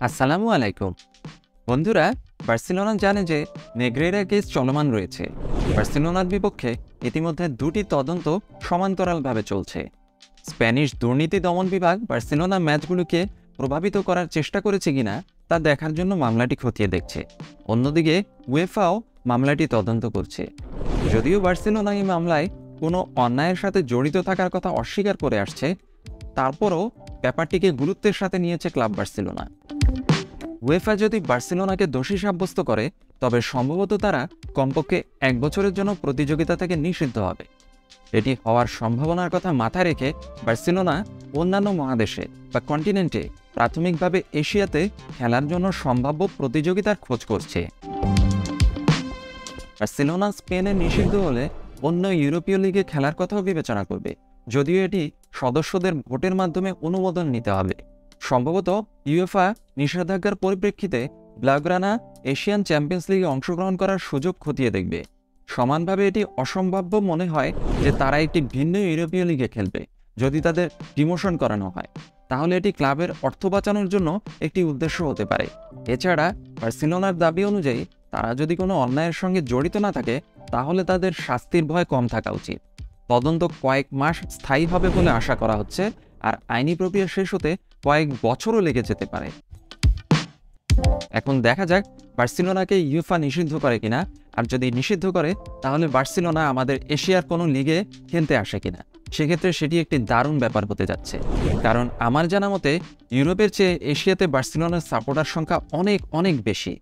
আসসালামু আলাইকুম বন্ধুরা। বার্সেলোনা জানে যে নেগ্রেরা কেস চলমান রয়েছে। বার্সেলোনার বিপক্ষে ইতিমধ্যে দুটি তদন্ত সমান্তরালভাবে চলছে। স্প্যানিশ দুর্নীতি দমন বিভাগ বার্সেলোনা ম্যাচগুলোকে প্রভাবিত করার চেষ্টা করেছে কিনা তা দেখার জন্য মামলাটি খতিয়ে দেখছে। অন্যদিকে উয়েফাও মামলাটি তদন্ত করছে। যদিও বার্সেলোনা এই মামলায় কোনো অন্যায়ের সাথে জড়িত থাকার কথা অস্বীকার করে আসছে, তারপরও ব্যাপারটিকে গুরুত্বের সাথে নিয়েছে ক্লাব বার্সেলোনা। উয়েফা যদি বার্সেলোনাকে দোষী সাব্যস্ত করে তবে সম্ভবত তারা কমপক্ষে 1 বছরের জন্য প্রতিযোগিতা থেকে নিষিদ্ধ হবে। এটি হওয়ার সম্ভাবনার কথা মাথায় রেখে বার্সেলোনা অন্যান্য মহাদেশে বা কন্টিনেন্টে, প্রাথমিকভাবে এশিয়াতে খেলার জন্য সম্ভাব্য প্রতিযোগিতার খোঁজ করছে। বার্সেলোনা স্পেনে নিষিদ্ধ হলে অন্য ইউরোপীয় লিগে খেলার কথাও বিবেচনা করবে, যদিও এটি সদস্যদের ভোটের মাধ্যমে অনুমোদন নিতে হবে। সম্ভবত ইউএফা নিষেধাজ্ঞার পরিপ্রেক্ষিতে ব্লাউগ্রানা এশিয়ান চ্যাম্পিয়ন্স লিগে অংশগ্রহণ করার সুযোগ খতিয়ে দেখবে। সমানভাবে এটি অসম্ভাব্য মনে হয় যে তারা একটি ভিন্ন ইউরোপীয় লিগে খেলবে। যদি তাদের ডিমোশন করানো হয় তাহলে এটি ক্লাবের অর্থ বাঁচানোর জন্য একটি উদ্দেশ্য হতে পারে। এছাড়া বার্সেলোনার দাবি অনুযায়ী তারা যদি কোনো অন্যায়ের সঙ্গে জড়িত না থাকে তাহলে তাদের শাস্তির ভয় কম থাকা উচিত। তদন্ত কয়েক মাস স্থায়ী হবে বলে আশা করা হচ্ছে, আর আইনি প্রক্রিয়া শেষ হতে কয়েক বছরও লেগে যেতে পারে। এখন দেখা যাক বার্সেলোনাকে ইউএফা নিষিদ্ধ করে কিনা, আর যদি নিষিদ্ধ করে তাহলে বার্সেলোনা আমাদের এশিয়ার কোনো লিগে খেলতে আসে কিনা। সেক্ষেত্রে সেটি একটি দারুণ ব্যাপার হতে যাচ্ছে, কারণ আমার জানা মতে ইউরোপের চেয়ে এশিয়াতে বার্সেলোনার সাপোর্টার সংখ্যা অনেক অনেক বেশি।